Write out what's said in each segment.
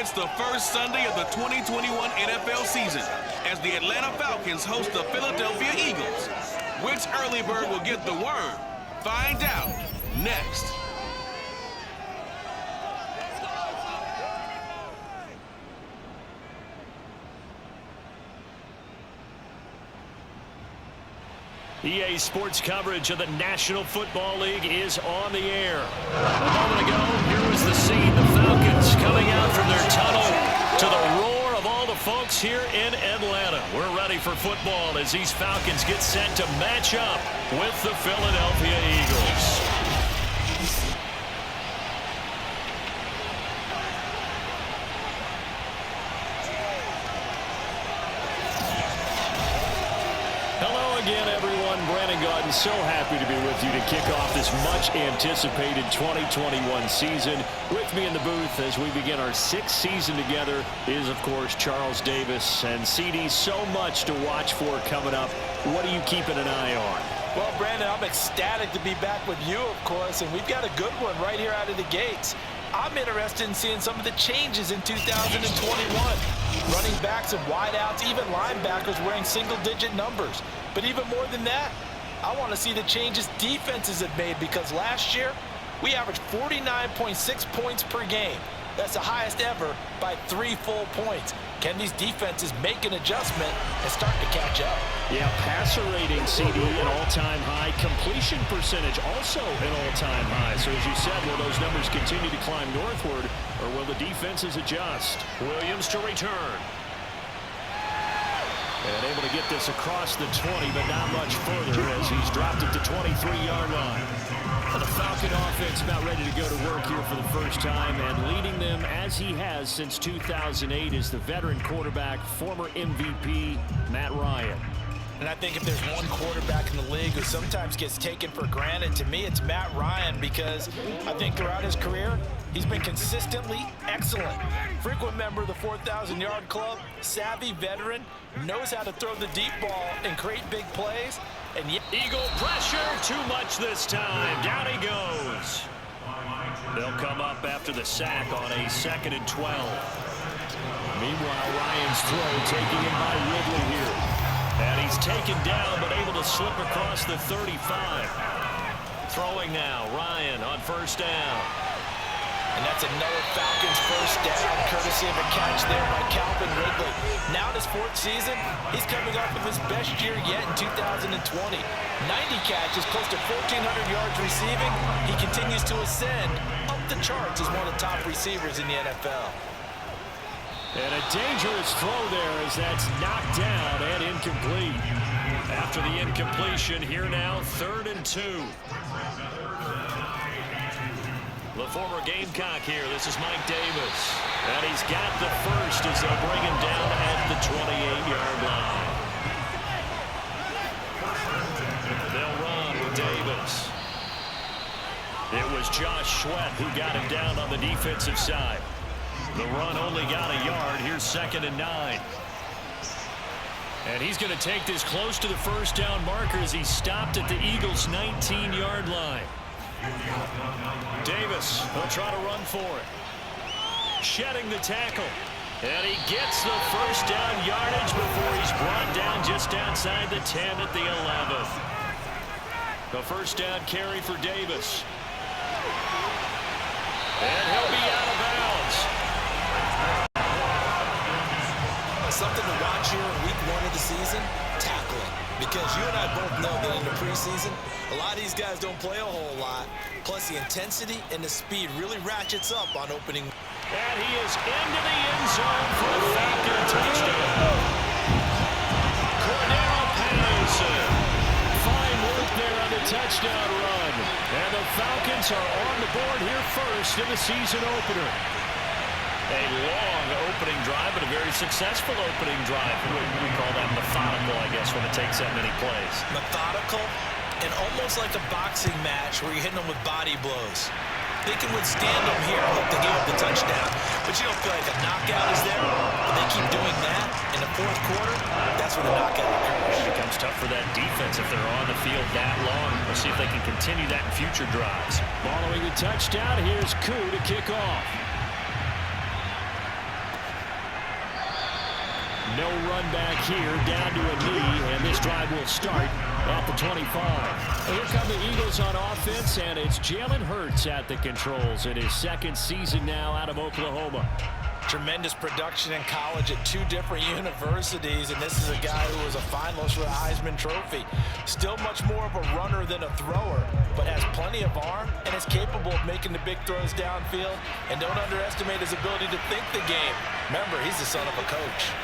It's the first Sunday of the 2021 NFL season as the Atlanta Falcons host the Philadelphia Eagles. Which early bird will get the worm? Find out next. EA Sports coverage of the National Football League is on the air. A moment ago, here was the scene. The Falcons coming out from their tunnel to the roar of all the folks here in Atlanta. We're ready for football as these Falcons get set to match up with the Philadelphia Eagles. Again, everyone, Brandon Gaudin, so happy to be with you to kick off this much-anticipated 2021 season. With me in the booth as we begin our sixth season together is, of course, Charles Davis. And, CD, so much to watch for coming up. What are you keeping an eye on? Well, Brandon, I'm ecstatic to be back with you, of course, and we've got a good one right here out of the gates. I'm interested in seeing some of the changes in 2021. Running backs and wideouts, even linebackers wearing single-digit numbers. But even more than that, I want to see the changes defenses have made, because last year we averaged 49.6 points per game. That's the highest ever by 3 full points. Can these defenses make an adjustment and start to catch up? Yeah, passer rating, CD, an all-time high. Completion percentage also an all-time high. So as you said, will those numbers continue to climb northward, or will the defenses adjust? Williams to return. And able to get this across the 20, but not much further as he's dropped it to 23-yard line. The Falcon offense about ready to go to work here for the first time, and leading them as he has since 2008 is the veteran quarterback, former MVP, Matt Ryan. And I think if there's one quarterback in the league who sometimes gets taken for granted, to me it's Matt Ryan, because I think throughout his career, he's been consistently excellent. Frequent member of the 4,000-yard club, savvy veteran, knows how to throw the deep ball and create big plays. And Eagle pressure, too much this time. Down he goes. They'll come up after the sack on a 2nd and 12. Meanwhile, Ryan's throw taking him by Ridley here. And he's taken down, but able to slip across the 35. Throwing now, Ryan on first down. And that's another Falcons first down, courtesy of a catch there by Calvin Ridley. Now in his 4th season, he's coming off of his best year yet in 2020. 90 catches, close to 1,400 yards receiving. He continues to ascend up the charts as one of the top receivers in the NFL. And a dangerous throw there as that's knocked down and incomplete. After the incompletion, here now, 3rd and 2. The former Gamecock here. This is Mike Davis. And he's got the first as they'll bring him down at the 28-yard line. They'll run with Davis. It was Josh Sweat who got him down on the defensive side. The run only got a yard. Here's 2nd and 9. And he's going to take this close to the first down marker as he stopped at the Eagles' 19-yard line. Davis will try to run for it. Shedding the tackle. And he gets the first down yardage before he's brought down just outside the 10 at the 11. The first down carry for Davis. And he'll be out of bounds. Something to watch here in week 1 of the season, tackling. Because you and I both know that in the preseason, a lot of these guys don't play a whole lot. Plus the intensity and the speed really ratchets up on opening. And he is into the end zone for a Falcon touchdown. Cordero Patterson. Fine work there on the touchdown run. And the Falcons are on the board here first in the season opener. A long opening drive, but a very successful opening drive. We call that methodical, I guess, when it takes that many plays. Methodical and almost like a boxing match where you're hitting them with body blows. They can withstand them here. I hope they give up the touchdown. But you don't feel like a knockout is there. But they keep doing that in the 4th quarter. That's when the knockout occurs. It becomes tough for that defense if they're on the field that long. We'll see if they can continue that in future drives. Following the touchdown, here's Koo to kick off. No run back here, down to a knee, and this drive will start at the 25. Here come the Eagles on offense, and it's Jalen Hurts at the controls in his second season now out of Oklahoma. Tremendous production in college at 2 different universities, and this is a guy who was a finalist for the Heisman Trophy. Still much more of a runner than a thrower, but has plenty of arm and is capable of making the big throws downfield. And don't underestimate his ability to think the game. Remember, he's the son of a coach.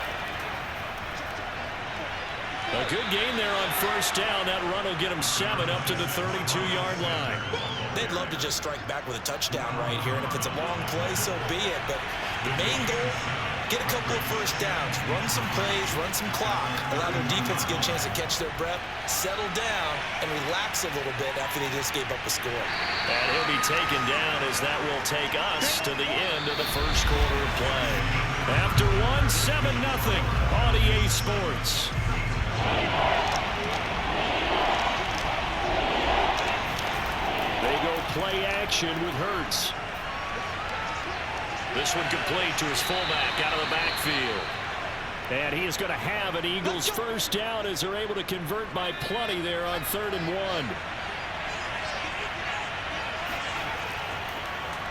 A good gain there on first down. That run will get him 7 up to the 32-yard line. They'd love to just strike back with a touchdown right here, and if it's a long play, so be it. But the main goal, get a couple of first downs, run some plays, run some clock, allow their defense to get a chance to catch their breath, settle down, and relax a little bit after they just gave up a score. And he'll be taken down as that will take us to the end of the first quarter of play. After 7-0 on EA Sports. They go play action with Hurts. This one complete to his fullback out of the backfield. And he is going to have an Eagles first down as they're able to convert by plenty there on 3rd and 1.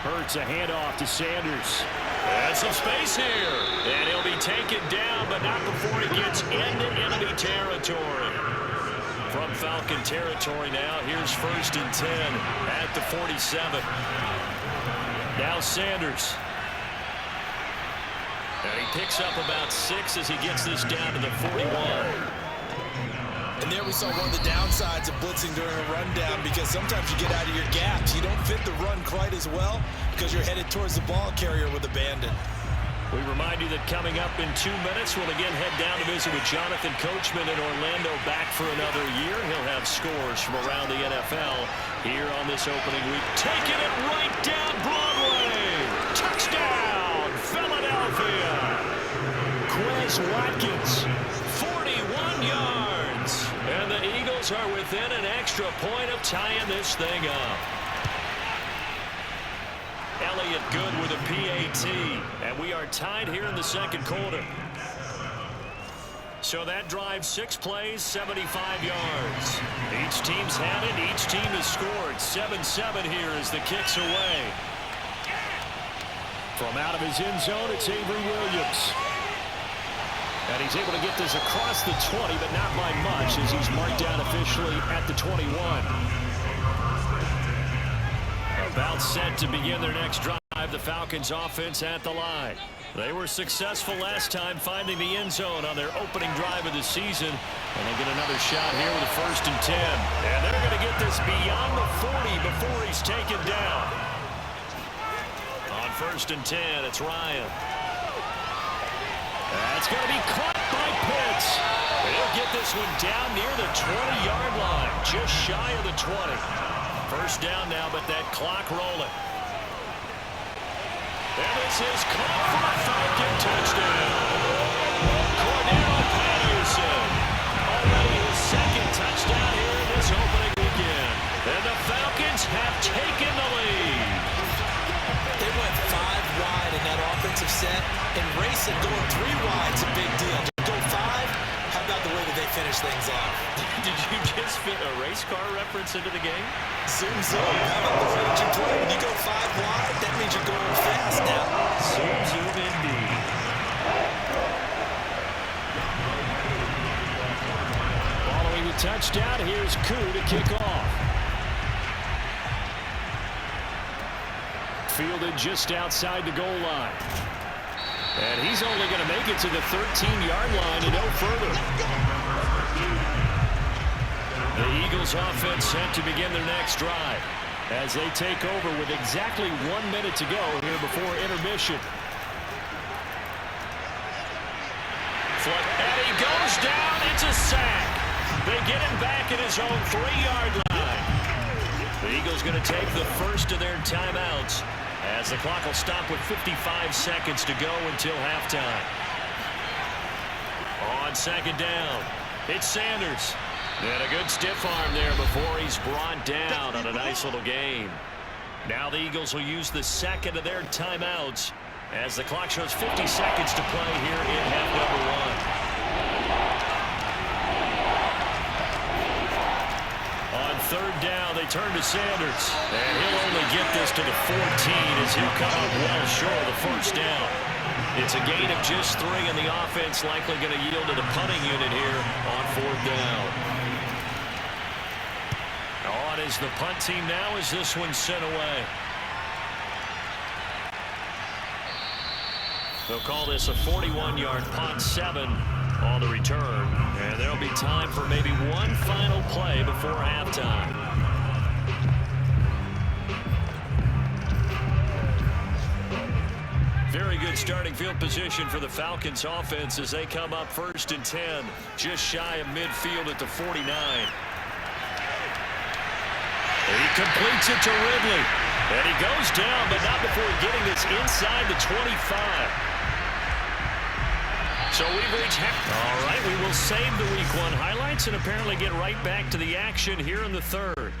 Hurts a handoff to Sanders. And some space here. And he'll be taken down, but not before he gets into enemy territory. From Falcon territory now, here's 1st and 10 at the 47. Now Sanders. And he picks up about 6 as he gets this down to the 41. And there we saw one of the downsides of blitzing during a rundown, because sometimes you get out of your gaps. You don't fit the run quite as well because you're headed towards the ball carrier with abandon. We remind you that coming up in 2 minutes, we'll again head down to visit with Jonathan Coachman in Orlando, back for another year. He'll have scores from around the NFL here on this opening week. Taking it right down Broadway. Touchdown, Philadelphia. Quez Watkins, 41 yards. And the Eagles are within an extra point of tying this thing up. Elliott good with a PAT, and we are tied here in the second quarter. So that drive, 6 plays, 75 yards. Each team's had it, each team has scored. 7-7 here as the kick's away. From out of his end zone, it's Avery Williams. And he's able to get this across the 20, but not by much, as he's marked down officially at the 21. About set to begin their next drive. The Falcons offense at the line. They were successful last time finding the end zone on their opening drive of the season. And they get another shot here with a 1st and 10. And they're going to get this beyond the 40 before he's taken down. On 1st and 10, it's Ryan. That's going to be caught by Pitts. He'll get this one down near the 20-yard line, just shy of the 20. First down now, but that clock rolling. And this is caught for a Falcon touchdown. Cornell Patterson, already his 2nd touchdown here in this opening weekend. And the Falcons have taken the lead. They went 5 wide in that offensive set, and racing going 3 wide's a big deal. Go 5, how about the way that they finish things off? Did you just fit a race car reference into the game? Zoom, zoom. How about the way that you play? When you go 5 wide, that means you're going fast now. Zoom, zoom indeed. Following the touchdown, here's Koo to kick off. Fielded just outside the goal line. And he's only going to make it to the 13-yard line and no further. The Eagles offense set to begin their next drive as they take over with exactly 1 minute to go here before intermission. And he goes down. It's a sack. They get him back at his own 3-yard line. The Eagles going to take the first of their timeouts as the clock will stop with 55 seconds to go until halftime. On 2nd down, it's Sanders. And a good stiff arm there before he's brought down on a nice little gain. Now the Eagles will use the 2nd of their timeouts as the clock shows 50 seconds to play here in half number 1. third down. They turn to Sanders. And he'll only get this to the 14 as he'll come up well short of the first down. It's a gain of just 3, and the offense likely going to yield to the punting unit here on 4th down. On is the punt team now as this one's sent away. They'll call this a 41-yard punt, 7 on the return. And there'll be time for maybe one final play before halftime. Very good starting field position for the Falcons offense as they come up 1st and 10, just shy of midfield at the 49. He completes it to Ridley. And he goes down, but not before getting this inside the 25. So we've reached all right, we will save the Week 1 highlights and apparently get right back to the action here in the 3rd.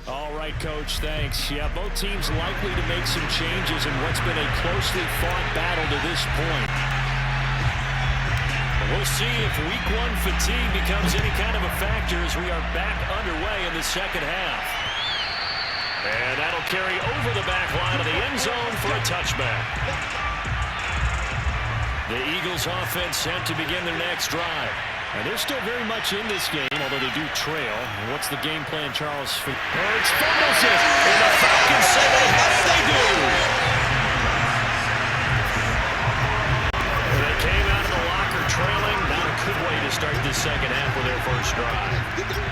All right, Coach, thanks. Yeah, both teams likely to make some changes in what's been a closely fought battle to this point. We'll see if Week 1 fatigue becomes any kind of a factor as we are back underway in the second half. And that'll carry over the back line of the end zone for a touchback. The Eagles offense set to begin their next drive. And they're still very much in this game, although they do trail. And what's the game plan, Charles? Hurts fumbles it, and the Falcons say they have it. They do. They came out of the locker trailing. Not a good way to start this second half with their first drive.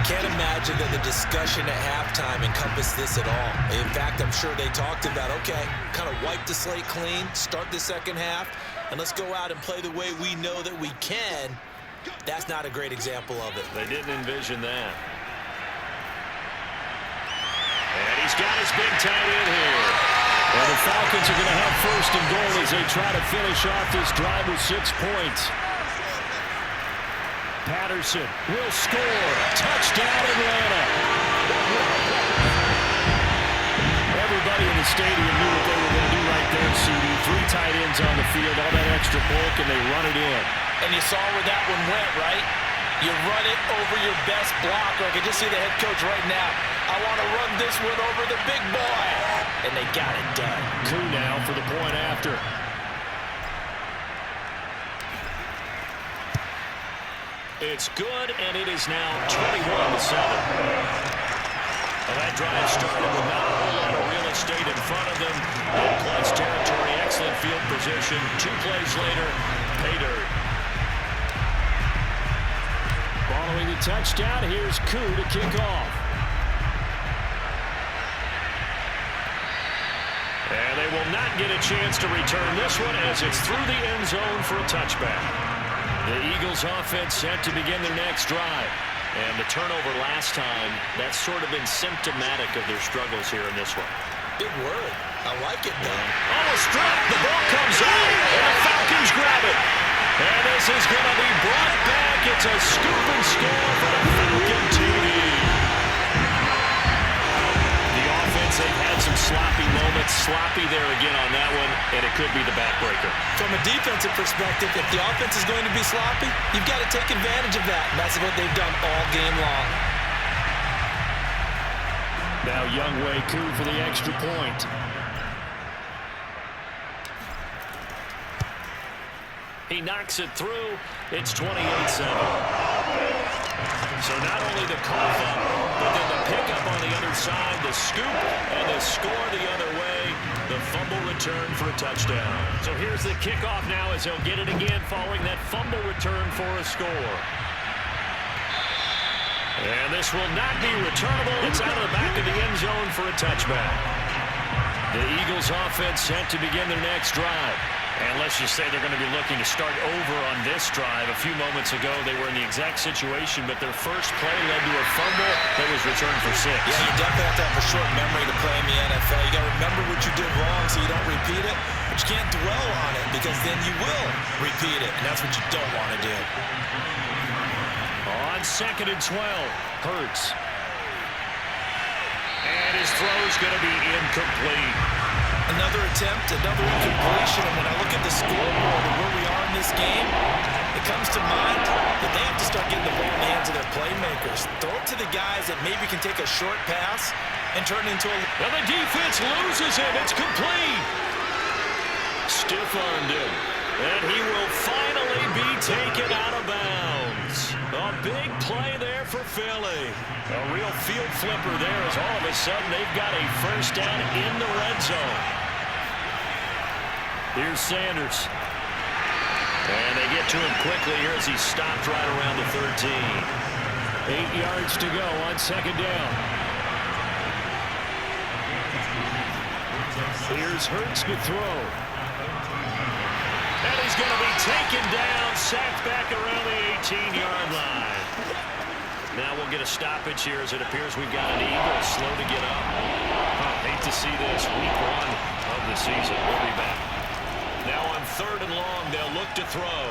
Can't imagine that the discussion at halftime encompassed this at all. In fact, I'm sure they talked about, okay, kind of wipe the slate clean, start the second half, and let's go out and play the way we know that we can. That's not a great example of it. They didn't envision that. And he's got his big tight end here. Well, the Falcons are going to have 1st and goal as they try to finish off this drive with 6 points. Patterson will score. Touchdown, Atlanta. Everybody in the stadium knew what they were going to do right there, CD. 3 tight ends on the field, all that extra bulk, and they run it in. And you saw where that one went, right? You run it over your best blocker. I can just see the head coach right now. I want to run this one over the big boy. And they got it done. Coup now for the point after. It's good, and it is now 21-7. Well, that drive started with not a whole lot of real estate in front of them. In close territory, excellent field position. 2 plays later, pay dirt. Following the touchdown, here's Koo to kick off. And they will not get a chance to return this one as it's through the end zone for a touchback. The Eagles offense set to begin their next drive. And the turnover last time, that's sort of been symptomatic of their struggles here in this one. Big word. I like it, though. Almost dropped. The ball comes out, and the Falcons grab it. And this is going to be brought back. It's a scoop and score for the Falcon team. The offense, they've had some sloppy moments. Sloppy there again on that one, and it could be the backbreaker. From a defensive perspective, if the offense is going to be sloppy, you've got to take advantage of that. And that's what they've done all game long. Now Younghoe Koo for the extra point. He knocks it through. It's 28-7. So not only the cough up, but then the pickup on the other side, the scoop, and the score the other way. The fumble return for a touchdown. So here's the kickoff now as he'll get it again following that fumble return for a score. And this will not be returnable. It's out of the back of the end zone for a touchback. The Eagles offense set to begin their next drive. And let's just say they're going to be looking to start over on this drive. A few moments ago, they were in the exact situation, but their first play led to a fumble that was returned for 6. Yeah, you definitely have to have a short memory to play in the NFL. You got to remember what you did wrong so you don't repeat it, but you can't dwell on it because then you will repeat it, and that's what you don't want to do. On 2nd and 12, Hurts. And his throw is going to be incomplete. Another attempt, another incompletion, and when I look at the scoreboard and where we are in this game, it comes to mind that they have to start getting the ball in the hands of their playmakers. Just throw it to the guys that maybe can take a short pass and turn it into a... And the defense loses him. It's complete. Stiff-armed him. And he will finally be taken out of bounds. A big play there for Philly. A real field flipper there as all of a sudden they've got a first down in the red zone. Here's Sanders. And they get to him quickly here as he stopped right around the 13. 8 yards to go on second down. Here's Hurts to throw. And he's going to be taken down, sacked back around the 18-yard line. Now we'll get a stoppage here as it appears we've got an Eagle slow to get up. Hate to see this. Week 1 of the season. We'll be back. Now on 3rd and long, they'll look to throw.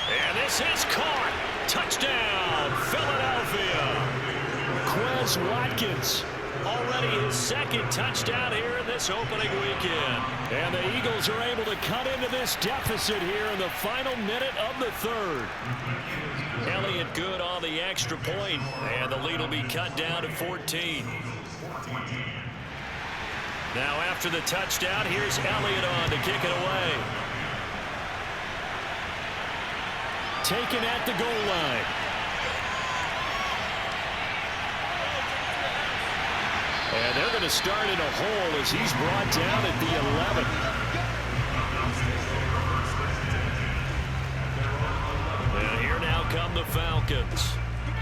And this is caught. Touchdown, Philadelphia. Quez Watkins. Already his second touchdown here in this opening weekend. And the Eagles are able to cut into this deficit here in the final minute of the 3rd. Elliott good on the extra point, and the lead will be cut down to 14. Now after the touchdown, here's Elliott on to kick it away. Taken at the goal line. And they're going to start in a hole as he's brought down at the 11. And here now come the Falcons.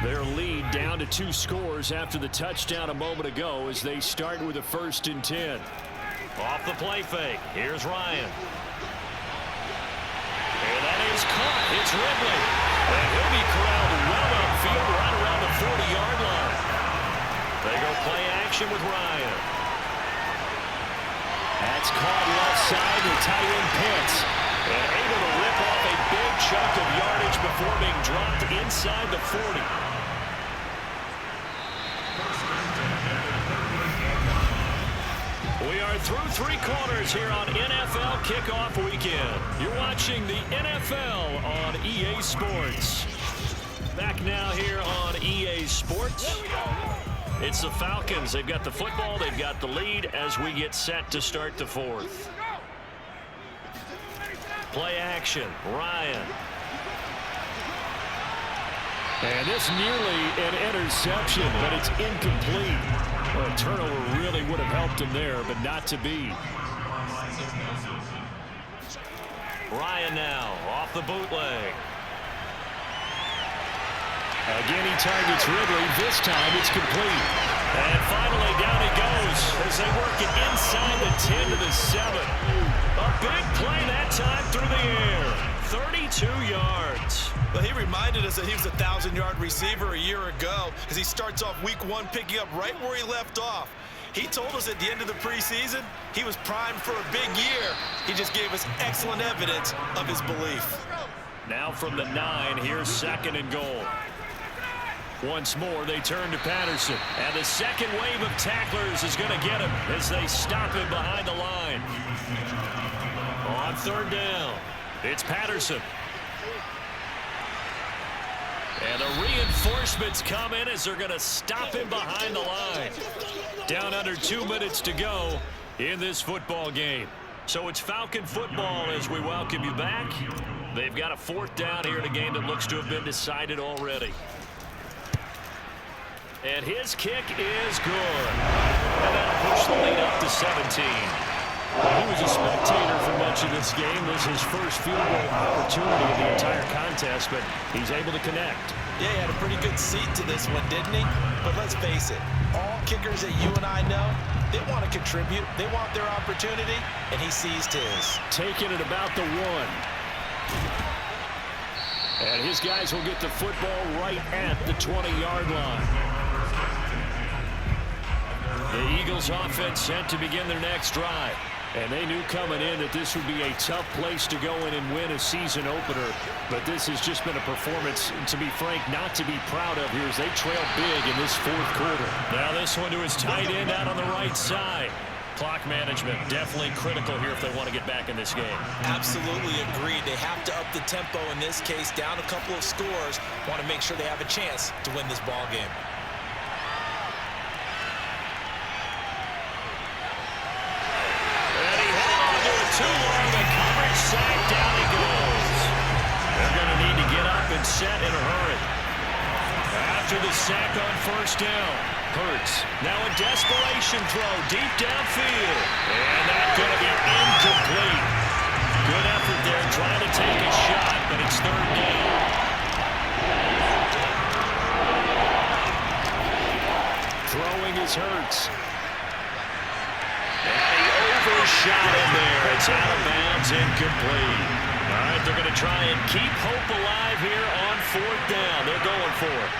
Their lead down to 2 scores after the touchdown a moment ago as they start with a 1st and 10. Off the play fake. Here's Ryan. And that is caught. It's Ridley. And he'll be corralled well upfield right around the 40-yard line. They go play action with Ryan. That's caught left side to tight end Pitts. And able to rip off a big chunk of yardage before being dropped inside the 40. We are through 3 quarters here on NFL Kickoff Weekend. You're watching the NFL on EA Sports. Back now here on EA Sports. It's the Falcons. They've got the football. They've got the lead as we get set to start the 4th. Play action. Ryan. And this nearly an interception, but it's incomplete. Well, a turnover really would have helped him there, but not to be. Ryan now off the bootleg. Again, he targets Ridley. This time it's complete. And finally down he goes as they work it inside the 10 to the 7. A big play that time through the air. 32 yards. Well, he reminded us that he was a 1,000-yard receiver a year ago as he starts off week 1 picking up right where he left off. He told us at the end of the preseason he was primed for a big year. He just gave us excellent evidence of his belief. Now from the 9, here's 2nd and goal. Once more, they turn to Patterson. And the second wave of tacklers is going to get him as they stop him behind the line. On 3rd down, it's Patterson. And the reinforcements come in as they're going to stop him behind the line. Down under 2 minutes to go in this football game. So it's Falcon football as we welcome you back. They've got a 4th down here in a game that looks to have been decided already. And his kick is good. And that'll push the lead up to 17. He was a spectator for much of this game. This is his first field goal opportunity of the entire contest, but he's able to connect. Yeah, he had a pretty good seat to this one, didn't he? But let's face it, all kickers that you and I know, they want to contribute. They want their opportunity, and he seized his. Taking it about the 1. And his guys will get the football right at the 20-yard line. The Eagles offense set to begin their next drive. And they knew coming in that this would be a tough place to go in and win a season opener. But this has just been a performance, to be frank, not to be proud of here as they trail big in this 4th quarter. Now this one to his tight end out on the right side. Clock management, definitely critical here if they want to get back in this game. Absolutely agreed. They have to up the tempo in this case, down a couple of scores. Want to make sure they have a chance to win this ball game. And he held on to it too long. The coverage sack, down he goes. They're going to need to get up and set in a hurry. After the sack on first down, Hurts. Now a desperation throw deep downfield. And that's going to be incomplete. Good effort there trying to take a shot, but it's third down. Throwing is Hurts. And he overshot him there. It's out of bounds, incomplete. All right, they're going to try and keep hope alive here on fourth down. They're going for it.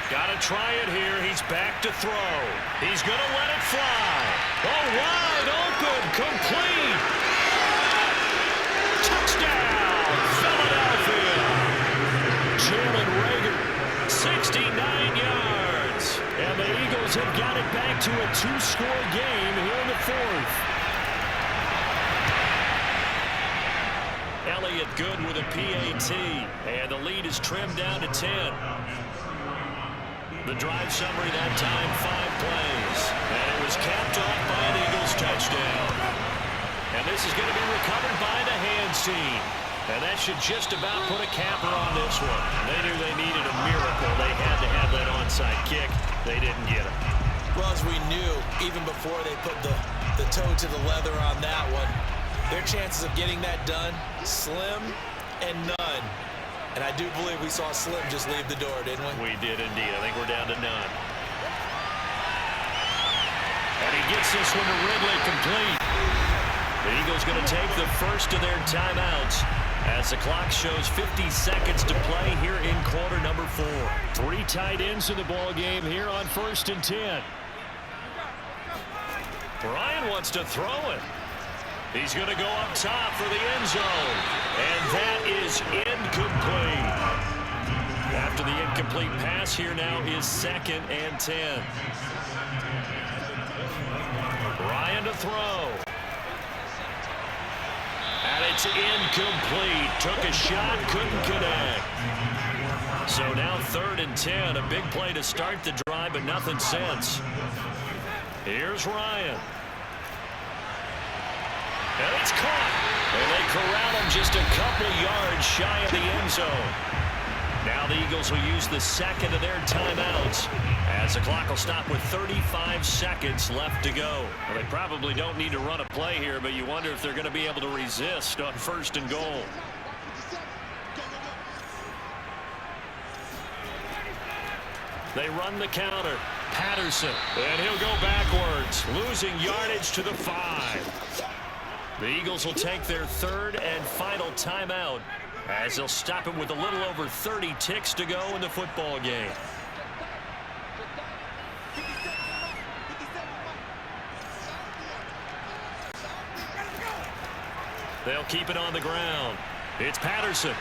Got to try it here. He's back to throw. He's going to let it fly. Oh, wide open, complete. Touchdown, Philadelphia. Jalen Reagor, 69 yards. And the Eagles have got it back to a two-score game here in the fourth. Elliott good with a PAT. And the lead is trimmed down to 10. The drive summary that time, 5 plays. And it was capped off by an Eagles touchdown. And this is going to be recovered by the hands team. And that should just about put a capper on this one. They knew they needed a miracle. They had to have that onside kick. They didn't get it. Well, as we knew, even before they put the toe to the leather on that one, their chances of getting that done, slim and none. And I do believe we saw Slim just leave the door, didn't we? We did indeed. I think we're down to none. And he gets this one to Ridley complete. The Eagles going to take the first of their timeouts as the clock shows 50 seconds to play here in quarter number 4. 3 tight ends in the ball game here on 1st and 10. Ryan wants to throw it. He's going to go up top for the end zone. And that is incomplete. After the incomplete pass, here now is 2nd and 10. Ryan to throw. And it's incomplete. Took a shot, couldn't connect. So now 3rd and 10. A big play to start the drive, but nothing since. Here's Ryan. And it's caught. And they corral him just a couple yards shy of the end zone. Now the Eagles will use the second of their timeouts as the clock will stop with 35 seconds left to go. Well, they probably don't need to run a play here, but you wonder if they're going to be able to resist on 1st and goal. They run the counter. Patterson. And he'll go backwards, losing yardage to the 5. The Eagles will take their 3rd and final timeout as they'll stop it with a little over 30 ticks to go in the football game. They'll keep it on the ground. It's Patterson.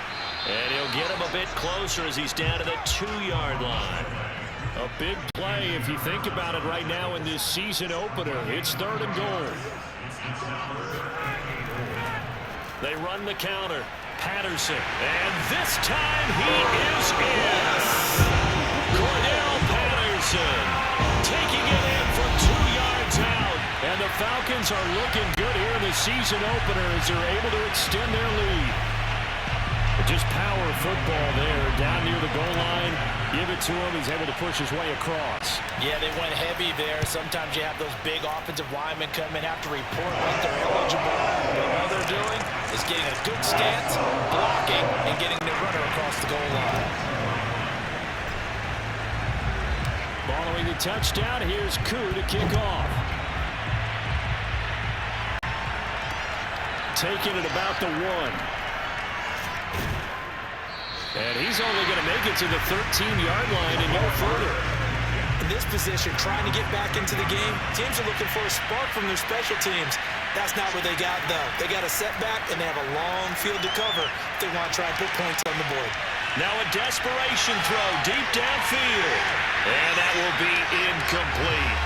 And he'll get him a bit closer as he's down to the 2-yard line. A big play if you think about it right now in this season opener. It's 3rd and goal. They run the counter. Patterson. And this time he is in. Cordell Patterson taking it in from 2 yards out. And the Falcons are looking good here in the season opener as they're able to extend their lead. Just power football there down near the goal line. Give it to him. He's able to push his way across. Yeah, they went heavy there. Sometimes you have those big offensive linemen come in, have to report like they're eligible. But all they're doing is getting a good stance, blocking, and getting the runner across the goal line. Following the touchdown, here's Koo to kick off. Taking it about the 1. And he's only going to make it to the 13-yard line and no further. In this position, trying to get back into the game, teams are looking for a spark from their special teams. That's not what they got, though. They got a setback, and they have a long field to cover if they want to try and put points on the board. Now a desperation throw deep downfield. And that will be incomplete.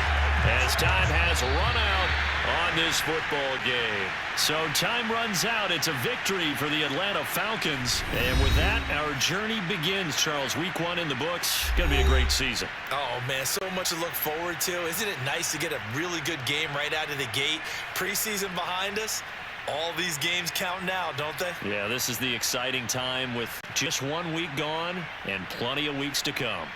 as time has run out on this football game. So time runs out. It's a victory for the Atlanta Falcons. And with that, our journey begins, Charles. Week 1 in the books. Going to be a great season. Oh, man, so much to look forward to. Isn't it nice to get a really good game right out of the gate? Preseason behind us. All these games count now, don't they? Yeah, this is the exciting time with just 1 week gone and plenty of weeks to come.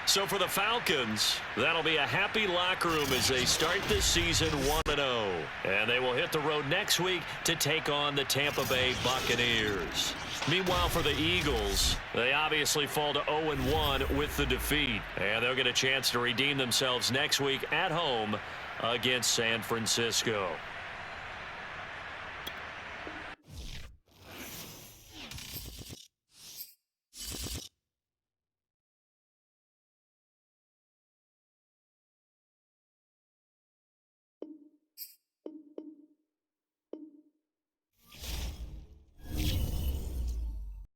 So for the Falcons, that'll be a happy locker room as they start this season 1-0. And they will hit the road next week to take on the Tampa Bay Buccaneers. Meanwhile, for the Eagles, they obviously fall to 0-1 with the defeat. And they'll get a chance to redeem themselves next week at home against San Francisco.